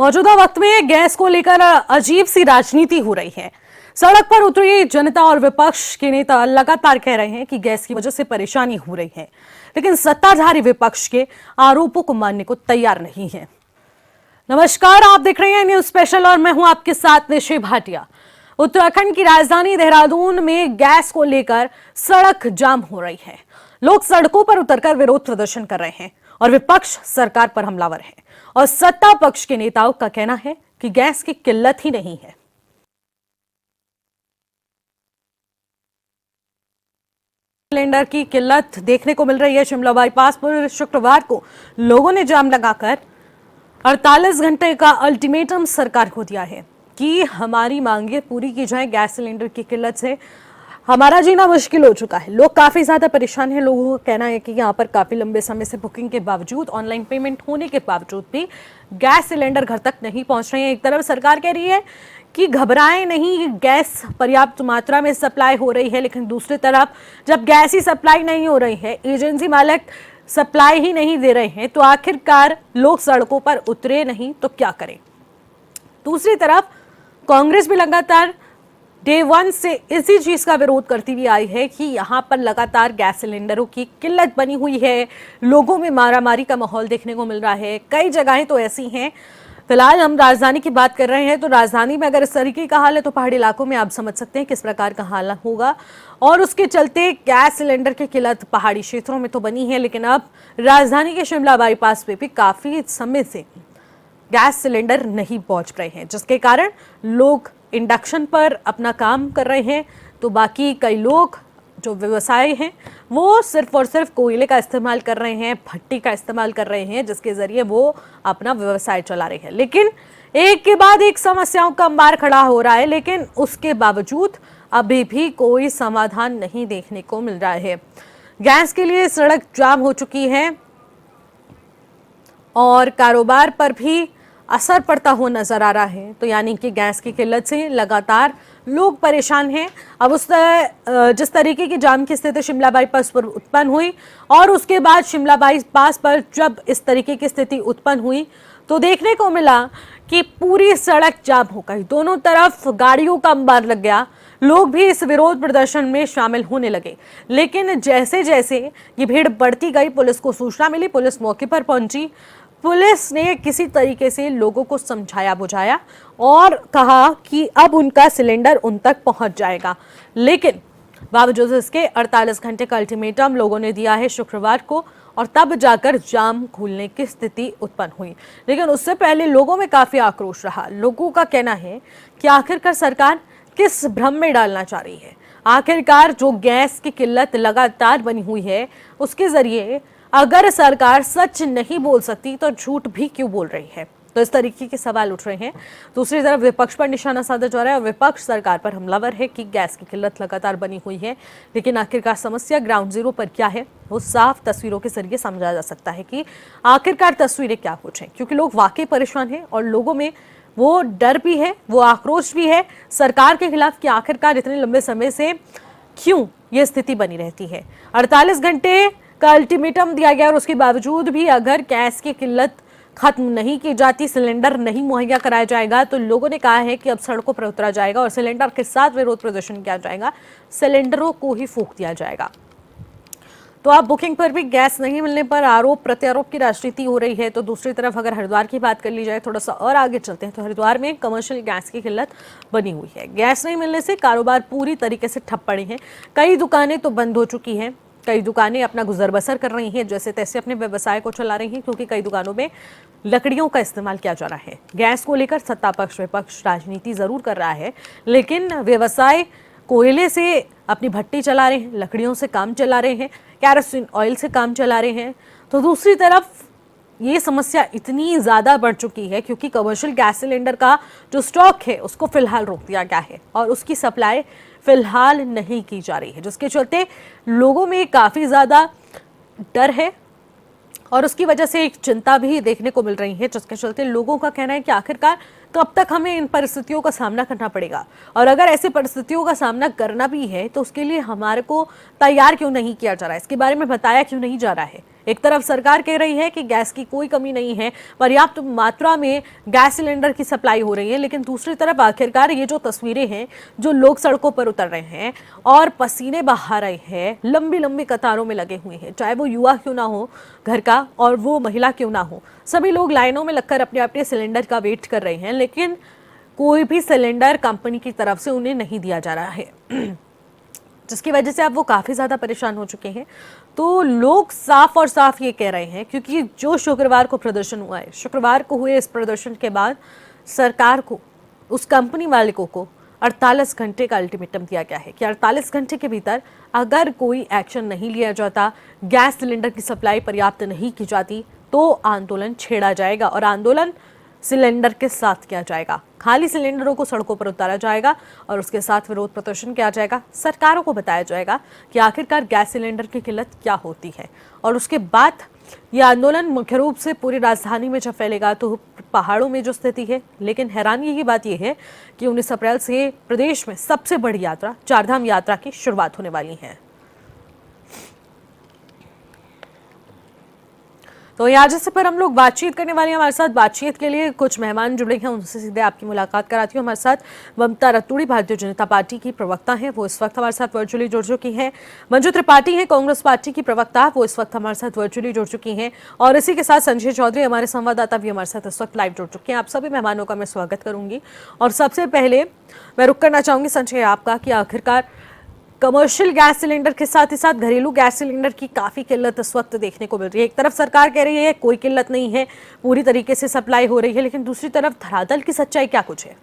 मौजूदा वक्त में गैस को लेकर अजीब सी राजनीति हो रही है। सड़क पर उतरी जनता और विपक्ष के नेता लगातार कह रहे हैं कि गैस की वजह से परेशानी हो रही है, लेकिन सत्ताधारी विपक्ष के आरोपों को मानने को तैयार नहीं है। नमस्कार, आप देख रहे हैं न्यूज स्पेशल और मैं हूं आपके साथ निशि भाटिया। उत्तराखंड की राजधानी देहरादून में गैस को लेकर सड़क जाम हो रही है। लोग सड़कों पर उतरकर विरोध प्रदर्शन कर रहे हैं और विपक्ष सरकार पर हमलावर है और सत्ता पक्ष के नेताओं का कहना है कि गैस की किल्लत ही नहीं है। सिलेंडर की किल्लत देखने को मिल रही है। शिमला बाईपास पर शुक्रवार को लोगों ने जाम लगाकर 48 घंटे का अल्टीमेटम सरकार को दिया है कि हमारी मांगे पूरी की जाए। गैस सिलेंडर की किल्लत से हमारा जीना मुश्किल हो चुका है। लोग काफी ज्यादा परेशान हैं। लोगों का कहना है कि यहाँ पर काफी लंबे समय से बुकिंग के बावजूद, ऑनलाइन पेमेंट होने के बावजूद भी गैस सिलेंडर घर तक नहीं पहुंच रहे हैं। एक तरफ सरकार कह रही है कि घबराएं नहीं, गैस पर्याप्त मात्रा में सप्लाई हो रही है, लेकिन दूसरी तरफ जब गैस ही सप्लाई नहीं हो रही है, एजेंसी मालिक सप्लाई ही नहीं दे रहे हैं, तो आखिरकार लोग सड़कों पर उतरे नहीं तो क्या करें। दूसरी तरफ कांग्रेस भी लगातार डे 1 से इसी चीज का विरोध करती हुई आई है कि यहाँ पर लगातार गैस सिलेंडरों की किल्लत बनी हुई है। लोगों में मारामारी का माहौल देखने को मिल रहा है। कई जगहें तो ऐसी हैं। फिलहाल हम राजधानी की बात कर रहे हैं, तो राजधानी में अगर इस तरीके का हाल है तो पहाड़ी इलाकों में आप समझ सकते हैं किस प्रकार का हाल होगा। और उसके चलते गैस सिलेंडर की किल्लत पहाड़ी क्षेत्रों में तो बनी है, लेकिन अब राजधानी के शिमला बाईपास पे भी काफी समय से गैस सिलेंडर नहीं पहुंच रहे हैं, जिसके कारण लोग इंडक्शन पर अपना काम कर रहे हैं, तो बाकी कई लोग जो व्यवसाय हैं वो सिर्फ और सिर्फ कोयले का इस्तेमाल कर रहे हैं, भट्टी का इस्तेमाल कर रहे हैं, जिसके जरिए वो अपना व्यवसाय चला रहे हैं। लेकिन एक के बाद एक समस्याओं का अंबार खड़ा हो रहा है, लेकिन उसके बावजूद अभी भी कोई समाधान नहीं देखने को मिल रहा है। गैस के लिए सड़क जाम हो चुकी है और कारोबार पर भी असर पड़ता हुआ नजर आ रहा है। तो यानी कि गैस की किल्लत से लगातार लोग परेशान हैं। अब जिस तरीके की जाम की स्थिति शिमला बाईपास पर उत्पन्न हुई और उसके बाद शिमला बाईपास पर जब इस तरीके की स्थिति उत्पन्न हुई तो देखने को मिला कि पूरी सड़क जाम हो गई। दोनों तरफ गाड़ियों का अंबार लग गया। लोग भी इस विरोध प्रदर्शन में शामिल होने लगे, लेकिन जैसे जैसे ये भीड़ बढ़ती गई, पुलिस को सूचना मिली, पुलिस मौके पर पहुंची। पुलिस ने किसी तरीके से लोगों को समझाया बुझाया और कहा कि अब उनका सिलेंडर उन तक पहुंच जाएगा, लेकिन बावजूद इसके 48 घंटे का अल्टीमेटम लोगों ने दिया है शुक्रवार को, और तब जाकर जाम खुलने की स्थिति उत्पन्न हुई। लेकिन उससे पहले लोगों में काफी आक्रोश रहा। लोगों का कहना है कि आखिरकार सरकार किस भ्रम में डालना चाह रही है। आखिरकार जो गैस की किल्लत लगातार बनी हुई है, उसके जरिए अगर सरकार सच नहीं बोल सकती तो झूठ भी क्यों बोल रही है। तो इस तरीके के सवाल उठ रहे हैं। दूसरी तरफ विपक्ष पर निशाना साधा जा रहा है और विपक्ष सरकार पर हमलावर है कि गैस की किल्लत लगातार बनी हुई है, लेकिन आखिरकार समस्या ग्राउंड जीरो पर क्या है वो साफ तस्वीरों के जरिए समझा जा सकता है कि आखिरकार तस्वीरें क्या कुछ हैं, क्योंकि लोग वाकई परेशान हैं और लोगों में वो डर भी है, वो आक्रोश भी है सरकार के खिलाफ कि आखिरकार इतने लंबे समय से क्यों ये स्थिति बनी रहती है। 48 घंटे का अल्टीमेटम दिया गया और उसके बावजूद भी अगर गैस की किल्लत खत्म नहीं की जाती, सिलेंडर नहीं मुहैया कराया जाएगा, तो लोगों ने कहा है कि अब सड़कों पर उतरा जाएगा और सिलेंडर के साथ विरोध प्रदर्शन किया जाएगा, सिलेंडरों को ही फूंक दिया जाएगा। तो अब बुकिंग पर भी गैस नहीं मिलने पर आरोप प्रत्यारोप की राजनीति हो रही है। तो दूसरी तरफ अगर हरिद्वार की बात कर ली जाए, थोड़ा सा और आगे चलते हैं, तो हरिद्वार में कमर्शियल गैस की किल्लत बनी हुई है। गैस नहीं मिलने से कारोबार पूरी तरीके से ठप पड़े हैं। कई दुकानें तो बंद हो चुकी हैं, कई दुकानें अपना गुजर बसर कर रही हैं, जैसे तैसे अपने व्यवसाय को चला रही हैं, क्योंकि कई दुकानों में लकड़ियों का इस्तेमाल किया जा रहा है। गैस को लेकर सत्ता पक्ष विपक्ष राजनीति जरूर कर रहा है, लेकिन व्यवसाय कोयले से अपनी भट्टी चला रहे हैं, लकड़ियों से काम चला रहे हैं, कैरोसिन ऑयल से काम चला रहे हैं। तो दूसरी तरफ ये समस्या इतनी ज़्यादा बढ़ चुकी है क्योंकि कमर्शियल गैस सिलेंडर का जो स्टॉक है उसको फिलहाल रोक दिया गया है और उसकी सप्लाई फिलहाल नहीं की जा रही है, जिसके चलते लोगों में काफ़ी ज़्यादा डर है और उसकी वजह से एक चिंता भी देखने को मिल रही है, जिसके चलते लोगों का कहना है कि आखिरकार कब तक हमें इन परिस्थितियों का सामना करना पड़ेगा? और अगर ऐसी परिस्थितियों का सामना करना भी है तो उसके लिए हमारे को तैयार क्यों नहीं किया जा रहा है, इसके बारे में बताया क्यों नहीं जा रहा है? एक तरफ सरकार कह रही है कि गैस की कोई कमी नहीं है, पर्याप्त मात्रा में गैस सिलेंडर की सप्लाई हो रही है, लेकिन दूसरी तरफ आखिरकार ये जो तस्वीरें हैं, जो लोग सड़कों पर उतर रहे हैं और पसीने बहा रहे हैं, लंबी लंबी कतारों में लगे हुए हैं, चाहे वो युवा क्यों ना हो घर का और वो महिला क्यों ना हो, सभी लोग लाइनों में लगकर अपने अपने सिलेंडर का वेट कर रहे हैं, लेकिन कोई भी सिलेंडर कंपनी की तरफ से उन्हें नहीं दिया जा रहा है, जिसकी वजह से अब वो काफ़ी ज़्यादा परेशान हो चुके हैं। तो लोग साफ और साफ ये कह रहे हैं, क्योंकि जो शुक्रवार को प्रदर्शन हुआ है, शुक्रवार को हुए इस प्रदर्शन के बाद सरकार को, उस कंपनी मालिकों को 48 घंटे का अल्टीमेटम दिया गया है कि 48 घंटे के भीतर अगर कोई एक्शन नहीं लिया जाता, गैस सिलेंडर की सप्लाई पर्याप्त नहीं की जाती, तो आंदोलन छेड़ा जाएगा और आंदोलन सिलेंडर के साथ किया जाएगा। खाली सिलेंडरों को सड़कों पर उतारा जाएगा और उसके साथ विरोध प्रदर्शन किया जाएगा। सरकारों को बताया जाएगा कि आखिरकार गैस सिलेंडर की किल्लत क्या होती है और उसके बाद यह आंदोलन मुख्य रूप से पूरी राजधानी में जब फैलेगा तो पहाड़ों में जो स्थिति है, लेकिन हैरानी की बात यह है कि 19 अप्रैल से प्रदेश में सबसे बड़ी यात्रा, चारधाम यात्रा की शुरुआत होने वाली है। तो आज इस पर हम लोग बातचीत करने वाले हैं। हमारे साथ बातचीत के लिए कुछ मेहमान जुड़े हैं, उनसे सीधे आपकी मुलाकात कराती हूँ। हमारे साथ ममता रतूड़ी भारतीय जनता पार्टी की प्रवक्ता हैं, वो इस वक्त हमारे साथ वर्चुअली जुड़ चुकी हैं। मंजू त्रिपाठी हैं कांग्रेस पार्टी की प्रवक्ता, वो इस वक्त हमारे साथ वर्चुअली जुड़ चुकी हैं। और इसी के साथ संजय चौधरी हमारे संवाददाता भी हमारे साथ इस वक्त लाइव जुड़ चुके हैं। आप सभी मेहमानों का मैं स्वागत करूंगी और सबसे पहले मैं रुक करना चाहूंगी संजय आपका कि आखिरकार कमर्शियल गैस सिलेंडर के साथ ही साथ घरेलू गैस सिलेंडर की काफ़ी किल्लत इस वक्त देखने को मिल रही है। एक तरफ सरकार कह रही है कोई किल्लत नहीं है, पूरी तरीके से सप्लाई हो रही है, लेकिन दूसरी तरफ धरातल की सच्चाई क्या कुछ है?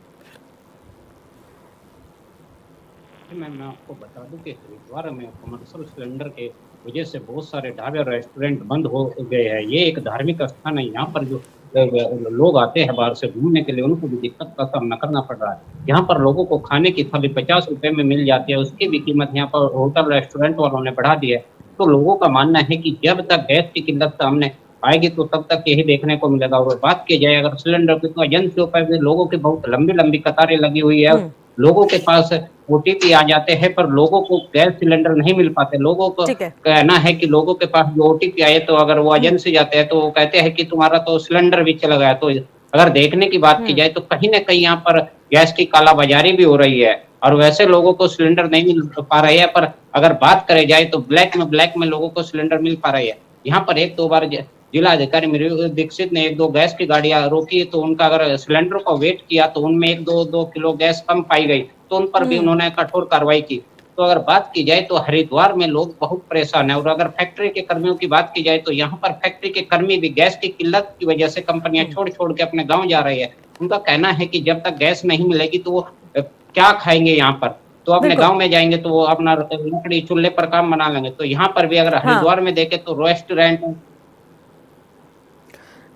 मैं आपको बता दूं कि हरिद्वार में कमर्शियल सिलेंडर के वजह से बहुत सारे ढाबे और रेस्टोरेंट बंद हो गए हैं। ये एक धार्मिक स्थान है, यहाँ पर जो लोग आते हैं बाहर से घूमने के लिए, उनको भी दिक्कत का सामना करना पड़ रहा है। यहाँ पर लोगों को खाने की थाली 50 रुपए में मिल जाती है, उसकी भी कीमत यहाँ पर होटल रेस्टोरेंट वालों ने बढ़ा दी है। तो लोगों का मानना है कि जब तक गैस की किल्लत सामने आएगी तो तब तक यही देखने को मिलेगा। और बात की जाए अगर सिलेंडर की, तो एजेंसियों पर भी लोगों की बहुत लंबी लंबी कतारें लगी हुई है। लोगों के पास ओटीपी आ जाते हैं पर लोगों को गैस सिलेंडर नहीं मिल पाते। लोगों को कहना है कि लोगों के पास जो ओटीपी आए तो अगर वो एजेंसी जाते हैं तो वो कहते हैं कि तुम्हारा तो सिलेंडर भी चला गया। तो अगर देखने की बात की जाए तो कहीं ना कहीं यहाँ पर गैस की कालाबाजारी भी हो रही है और वैसे लोगों को सिलेंडर नहीं मिल पा रही है। पर अगर बात करे जाए तो ब्लैक में लोगों को सिलेंडर मिल पा रही है। यहाँ पर एक दो बार जिला अधिकारी मृदुल दीक्षित ने 1-2 गैस की गाड़ियां रोकी तो उनका अगर सिलेंडर का वेट किया तो उनमें 1-2 किलो गैस कम पाई गई, तो उन पर भी उन्होंने कठोर कार्रवाई की। तो अगर बात की जाए तो हरिद्वार में लोग बहुत परेशान है। और अगर फैक्ट्री के कर्मियों की बात की जाए तो यहाँ पर फैक्ट्री के कर्मी भी गैस की किल्लत की वजह से कंपनियां छोड़ के अपने गाँव जा रही है। उनका कहना है कि जब तक गैस नहीं मिलेगी तो वो क्या खाएंगे यहाँ पर, तो अपने गांव में जाएंगे तो वो अपना लकड़ी चूल्हे पर काम बना लेंगे। तो यहाँ पर भी अगर हरिद्वार में देखे तो रेस्टोरेंट,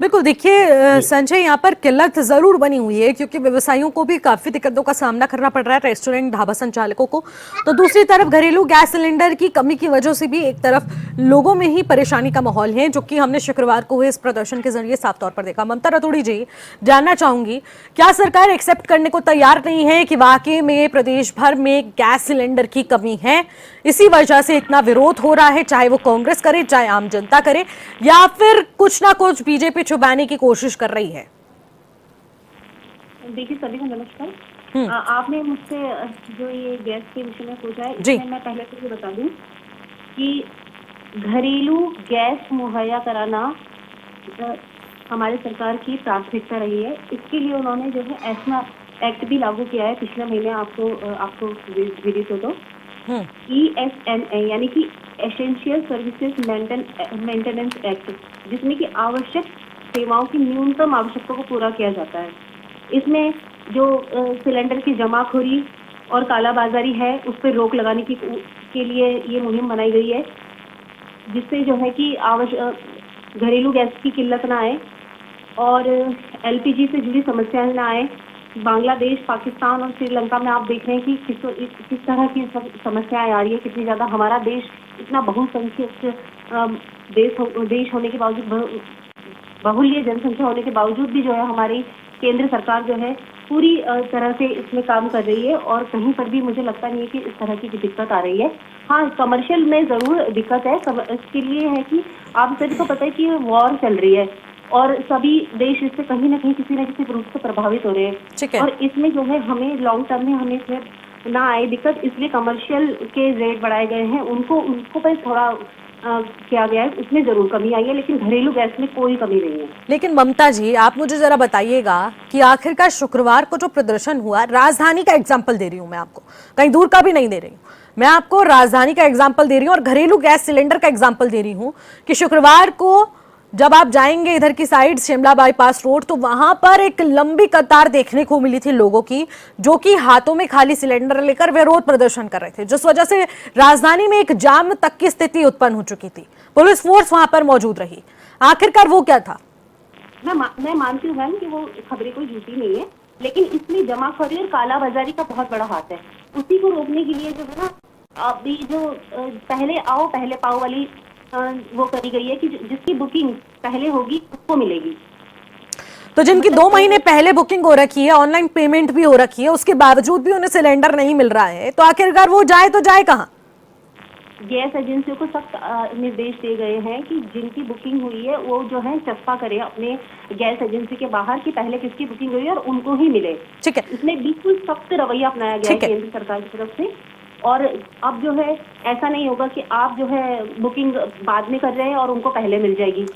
बिल्कुल, देखिए संजय, यहाँ पर किल्लत जरूर बनी हुई है क्योंकि व्यवसायियों को भी काफी दिक्कतों का सामना करना पड़ रहा है, रेस्टोरेंट ढाबा संचालकों को। तो दूसरी तरफ घरेलू गैस सिलेंडर की कमी की वजह से भी एक तरफ लोगों में ही परेशानी का माहौल है, जो कि हमने शुक्रवार को हुए इस प्रदर्शन के जरिए साफ तौर पर देखा। ममता रतूड़ी जी, जानना चाहूंगी, क्या सरकार एक्सेप्ट करने को तैयार नहीं है कि वाकई में प्रदेश भर में गैस सिलेंडर की कमी है, इसी वजह से इतना विरोध हो रहा है, चाहे वो कांग्रेस करे चाहे आम जनता करे, या फिर कुछ ना कुछ बीजेपी छुपाने की कोशिश कर रही है? देखिए, सभी को नमस्कार। आपने मुझसे जो ये गैस के विषय में पूछा है, इसमें मैं पहले तो ये बता दूं कि घरेलू गैस मुहैया कराना हमारी सरकार की प्राथमिकता रही है। इसके लिए उन्होंने जो है एस्मा एक्ट भी लागू किया है पिछले महीने, आपको विदित हो तो ESMA यानी कि एसेंशियल सर्विसेज मेंटेनेंस एक्ट, जिसमें कि आवश्यक सेवाओं की न्यूनतम आवश्यकता को पूरा किया जाता है। इसमें जो सिलेंडर की जमाखोरी और कालाबाजारी है उस पर रोक लगाने के लिए ये मुहिम बनाई गई है, जिससे जो है कि घरेलू गैस की किल्लत ना आए और LPG से जुड़ी समस्याएं ना आए। बांग्लादेश, पाकिस्तान और श्रीलंका में आप देख रहे हैं कि किस तरह की समस्याएं आ रही है, कितनी ज़्यादा। हमारा देश इतना बहुसंख्यक देश होने के बावजूद, बहुल्य जनसंख्या होने के बावजूद भी जो है हमारी केंद्र सरकार जो है पूरी तरह से इसमें काम कर रही है और कहीं पर भी मुझे लगता नहीं है कि इस तरह की दिक्कत आ रही है। हाँ, कमर्शियल में जरूर दिक्कत है। इसके लिए है कि आप सभी को पता है कि वॉर चल रही है और सभी देश इससे कहीं ना कहीं किसी न किसी रूप से प्रभावित हो रहे ठीक हैं है। और इसमें जो है हमें लॉन्ग टर्म में हमें इसमें ना आए दिक्कत, इसलिए कमर्शियल के रेट बढ़ाए गए हैं। उनको पर थोड़ा किया गया है, उसमें जरूर कमी आई है, लेकिन घरेलू गैस में कोई कमी नहीं है। लेकिन ममता जी, आप मुझे जरा बताइएगा कि आखिरकार शुक्रवार को जो प्रदर्शन हुआ, राजधानी का एग्जाम्पल दे रही हूं मैं आपको, कहीं दूर का भी नहीं दे रही हूं, मैं आपको राजधानी का एग्जाम्पल दे रही हूं और घरेलू गैस सिलेंडर का एग्जाम्पल दे रही हूं कि शुक्रवार को जब आप जाएंगे इधर की साइड शिमला बाईपास रोड, तो वहां पर एक लंबी कतार देखने को मिली थी लोगों की, जो कि हाथों में खाली सिलेंडर लेकर विरोध प्रदर्शन कर रहे थे, जिस वजह से राजधानी में एक जाम तक की स्थिति उत्पन्न हो चुकी थी। पुलिस फोर्स वहां पर मौजूद रही। आखिरकार वो क्या था? मैं मानती हूँ मैम कि वो खबरें कोई झूठी नहीं है, लेकिन इसमें जमाखोरी और कालाबाजारी का बहुत बड़ा हाथ है। उसी को रोकने के लिए जो है ना, अभी जो पहले आओ पहले पाओ वाली वो करी गई है कि जिसकी बुकिंग पहले होगी उसको मिलेगी। तो जिनकी 2 महीने पहले बुकिंग हो रखी है, ऑनलाइन पेमेंट भी हो रखी है, उसके बावजूद भी उन्हें सिलेंडर नहीं मिल रहा है, तो आखिरकार वो जाए तो जाए कहाँ? गैस एजेंसियों को सख्त निर्देश दिए गए हैं कि जिनकी बुकिंग हुई है वो जो है चस्पा करे अपने गैस एजेंसी के बाहर कि पहले किसकी बुकिंग हुई है और उनको ही मिले। ठीक है। इसमें बिल्कुल सख्त रवैया अपनाया गया है केंद्र सरकार की तरफ से। और अब जो है ऐसा नहीं होगा कि आप जो है बुकिंग बाद में कर रहे हैं और उनको पहले मिल जाएगी।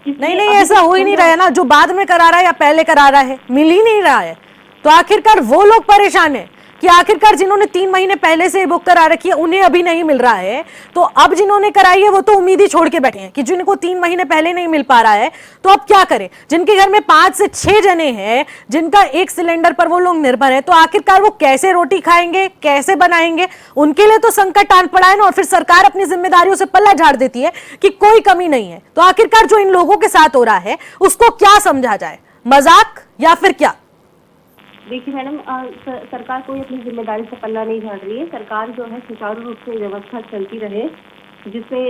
नहीं, ऐसा हो ही नहीं रहा है ना। जो बाद में करा रहा है या पहले करा रहा है, मिल ही नहीं रहा है। तो आखिरकार वो लोग परेशान है कि आखिरकार जिन्होंने 3 महीने पहले से बुक करा रखी है उन्हें अभी नहीं मिल रहा है, तो अब जिन्होंने कराई है वो तो उम्मीद ही छोड़ के बैठे हैं कि जिनको 3 महीने पहले नहीं मिल पा रहा है तो अब क्या करें। जिनके घर में 5 से 6 जने हैं, जिनका एक सिलेंडर पर वो लोग निर्भर है, तो आखिरकार वो कैसे रोटी खाएंगे, कैसे बनाएंगे? उनके लिए तो संकट आन पड़ा है ना। और फिर सरकार अपनी जिम्मेदारियों से पल्ला झाड़ देती है कि कोई कमी नहीं है। तो आखिरकार जो इन लोगों के साथ हो रहा है उसको क्या समझा जाए, मजाक या फिर क्या? देखिए मैडम, सरकार कोई अपनी जिम्मेदारी से पल्ला नहीं झाड़ रही है। सरकार जो है सुचारू रूप से व्यवस्था चलती रहे, जिससे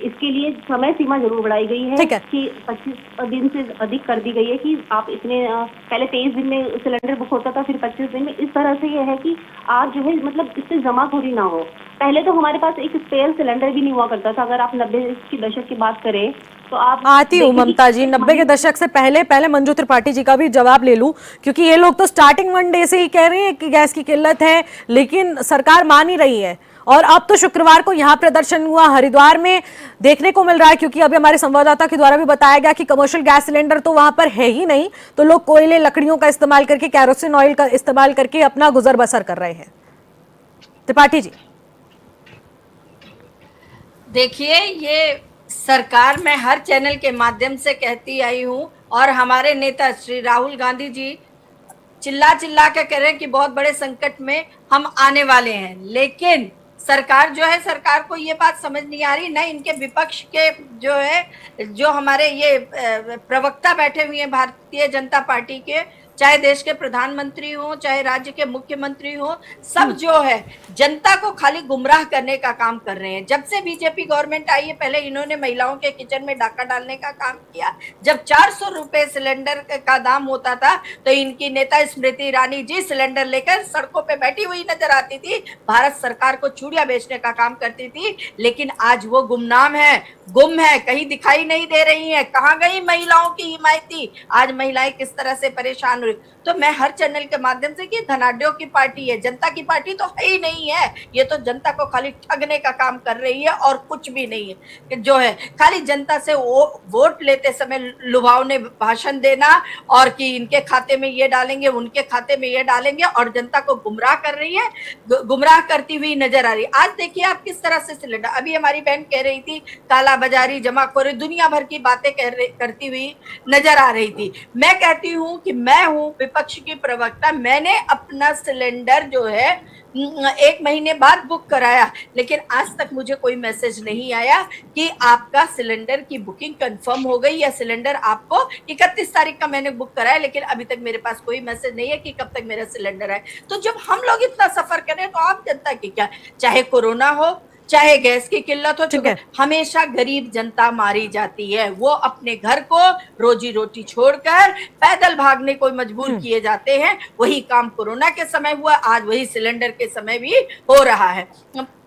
इसके लिए समय सीमा जरूर बढ़ाई गई है कि 25 दिन से अधिक कर दी गई है कि आप इतने पहले 23 दिन में सिलेंडर बुक होता था, फिर 25 दिन में। इस तरह से ये है कि आप जो है मतलब इससे जमाखोरी ना हो। पहले तो हमारे पास एक स्पेयर सिलेंडर भी नहीं हुआ करता था। अगर आप 90 के दशक की बात करें तो आप आती हूँ ममता जी, 90 के दशक से पहले मंजू त्रिपाठी जी का भी जवाब ले लूं, क्योंकि ये लोग तो स्टार्टिंग 1 डे से ही कह रहे हैं कि गैस की किल्लत है, लेकिन सरकार मान ही रही है। और अब तो शुक्रवार को यहाँ प्रदर्शन हुआ हरिद्वार में देखने को मिल रहा है, क्योंकि अभी हमारे संवाददाता के द्वारा भी बताया गया कि कमर्शियल गैस सिलेंडर तो वहां पर है ही नहीं, तो लोग कोयले लकड़ियों का इस्तेमाल करके, कैरोसिन ऑयल का इस्तेमाल करके अपना गुजर बसर कर रहे हैं। त्रिपाठी जी देखिए, ये सरकार मैं हर चैनल के माध्यम से कहती आई हूं और हमारे नेता श्री राहुल गांधी जी चिल्ला चिल्ला के कह रहे हैं कि बहुत बड़े संकट में हम आने वाले हैं, लेकिन सरकार जो है, सरकार को ये बात समझ नहीं आ रही। न इनके विपक्ष के जो है, जो हमारे ये प्रवक्ता बैठे हुए हैं भारतीय जनता पार्टी के, चाहे देश के प्रधानमंत्री हो, चाहे राज्य के मुख्यमंत्री हो, सब जो है जनता को खाली गुमराह करने का काम कर रहे हैं। जब से बीजेपी गवर्नमेंट आई है, पहले इन्होंने महिलाओं के किचन में डाका डालने का काम किया। जब 400 रुपए सिलेंडर का दाम होता था तो इनकी नेता स्मृति ईरानी जी सिलेंडर लेकर सड़कों पे बैठी हुई नजर आती थी, भारत सरकार को चूड़ियां बेचने का काम करती थी। लेकिन आज वो गुमनाम है, गुम है, कहीं दिखाई नहीं दे रही है। कहाँ गई महिलाओं की हिमायती? आज महिलाएं किस तरह से परेशान हुई। तो मैं हर चैनल के माध्यम से, कि धनाढ्यों की पार्टी है, जनता की पार्टी तो है ही नहीं है। ये तो जनता को खाली ठगने का काम कर रही है और कुछ भी नहीं है। जो है खाली जनता से वोट लेते समय लुभावने भाषण देना और कि इनके खाते में ये डालेंगे, उनके खाते में ये डालेंगे, और जनता को गुमराह कर रही है, गुमराह करती हुई नजर आ रही है। आज देखिए आप किस तरह से सिलेंडर, अभी हमारी बहन कह रही थी काला बाजारी, जमाखोरी, दुनिया भर की बातें करती हुई नजर आ रही थी। मैं कहती हूँ कि मैं हूँ विपक्ष की प्रवक्ता, मैंने अपना सिलेंडर जो है 1 महीने बाद बुक कराया, लेकिन आज तक मुझे कोई मैसेज नहीं आया कि आपका सिलेंडर की बुकिंग कंफर्म हो गई, या सिलेंडर आपको 31 तारीख का मैंने बुक कराया, लेकिन अभी तक मेरे पास कोई मैसेज नहीं है कि कब तक मेरा सिलेंडर है। तो जब हम लोग इतना सफर करें तो आप जनता की क्या, चाहे कोरोना हो, चाहे गैस की किल्लत हो, ठीक है। हमेशा गरीब जनता मारी जाती है। वो अपने घर को रोजी रोटी छोड़कर पैदल भागने को मजबूर किए जाते हैं। वही काम कोरोना के समय हुआ, आज वही सिलेंडर के समय भी हो रहा है।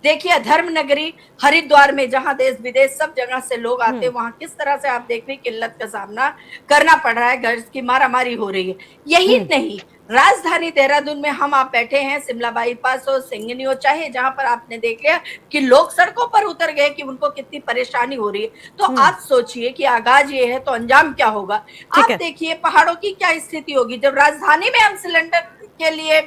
देखिए धर्म नगरी हरिद्वार में जहां देश विदेश सब जगह से लोग आते हैं, वहां किस तरह से आप देख रहे किल्लत का सामना करना पड़ रहा है, गैस की मारामारी हो रही है। यही नहीं, राजधानी देहरादून में हम आप बैठे हैं, शिमला बाईपास हो, सिंगनी हो, चाहे जहां पर आपने देख लिया कि लोग सड़कों पर उतर गए कि उनको कितनी परेशानी हो रही है। तो आप सोचिए कि आगाज ये है तो अंजाम क्या होगा। आप देखिए पहाड़ों की क्या स्थिति होगी जब राजधानी में हम सिलेंडर के लिए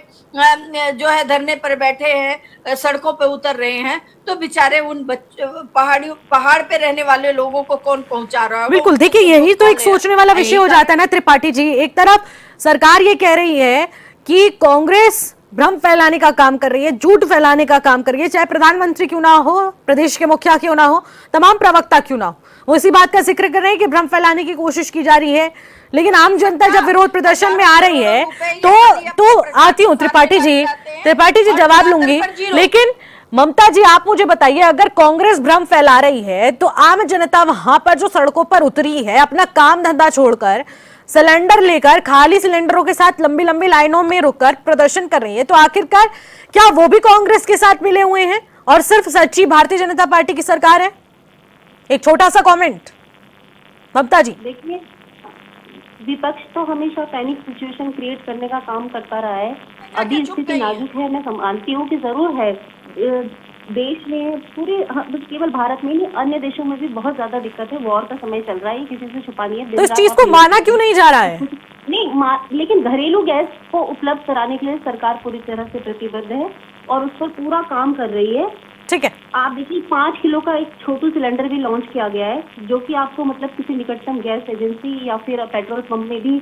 जो है धरने पर बैठे हैं, सड़कों पे उतर रहे हैं, तो बेचारे उन पहाड़ पे रहने वाले लोगों को कौन पहुंचा रहा है। बिल्कुल, देखिए यही तो एक सोचने वाला विषय हो जाता है ना त्रिपाठी जी। एक तरफ सरकार ये कह रही है कि कांग्रेस भ्रम फैलाने का काम कर रही है, झूठ फैलाने का काम कर रही है, चाहे प्रधानमंत्री क्यों ना हो, प्रदेश के मुखिया क्यों ना हो, तमाम प्रवक्ता क्यों ना हो, वो इसी बात का जिक्र कर रहे हैं कि भ्रम फैलाने की कोशिश की जा रही है। लेकिन आम जनता जब विरोध प्रदर्शन में आ रही है तो आती हूँ त्रिपाठी जी जवाब लूंगी, लेकिन ममता जी आप मुझे बताइए, अगर कांग्रेस भ्रम फैला रही है तो आम जनता वहां पर जो सड़कों पर उतरी है अपना काम धंधा छोड़कर, सिलेंडर लेकर, खाली सिलेंडरों के साथ लंबी लंबी लाइनों में रुककर प्रदर्शन कर रही है, तो आखिरकार क्या वो भी कांग्रेस के साथ मिले हुए हैं और सिर्फ सच्ची भारतीय जनता पार्टी की सरकार है? एक छोटा सा कमेंट ममता जी। देखिए विपक्ष तो हमेशा पैनिक सिचुएशन क्रिएट करने का काम करता रहा है। अभी स्थिति नाजुक है, मैं मानती हूँ कि जरूर है, देश में पूरे केवल भारत में नहीं अन्य देशों में भी बहुत ज्यादा दिक्कत है, वॉर का समय चल रहा है, किसी से छुपा नहीं है। तो इस चीज को माना क्यों नहीं जा रहा है? नहीं लेकिन घरेलू गैस को उपलब्ध कराने के लिए सरकार पूरी तरह से प्रतिबद्ध है और उस पर पूरा काम कर रही है। ठीक है, आप देखिए 5 किलो का एक छोटू सिलेंडर भी लॉन्च किया गया है, जो कि आपको मतलब किसी निकटतम गैस एजेंसी या फिर पेट्रोल पंप में भी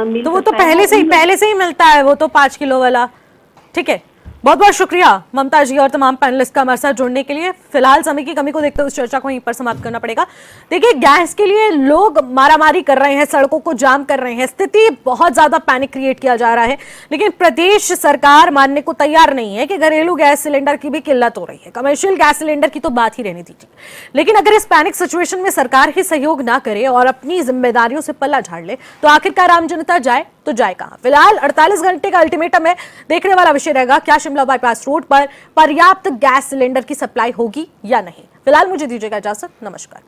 मिल तो वो तो सकता है। पहले से ही मिलता है, वो तो 5 किलो वाला। ठीक है, बहुत बहुत शुक्रिया ममता जी और तमाम पैनलिस्ट का हमारे साथ जुड़ने के लिए। फिलहाल समय की कमी को देखते हुए इस चर्चा को यहीं पर समाप्त करना पड़ेगा। देखिए गैस के लिए लोग मारामारी कर रहे हैं, सड़कों को जाम कर रहे हैं, स्थिति बहुत ज्यादा पैनिक क्रिएट किया जा रहा है, लेकिन प्रदेश सरकार मानने को तैयार नहीं है कि घरेलू गैस सिलेंडर की भी किल्लत हो रही है। कमर्शियल गैस सिलेंडर की तो बात ही रहने दीजिए, लेकिन अगर इस पैनिक सिचुएशन में सरकार ही सहयोग ना करे और अपनी जिम्मेदारियों से पल्ला झाड़ ले तो आखिरकार आम जनता जाए तो जाए कहां? फिलहाल 48 घंटे का अल्टीमेटम है, देखने वाला विषय रहेगा क्या शिमला बाईपास रोड पर पर्याप्त गैस सिलेंडर की सप्लाई होगी या नहीं। फिलहाल मुझे दीजिएगा इजाजत, नमस्कार।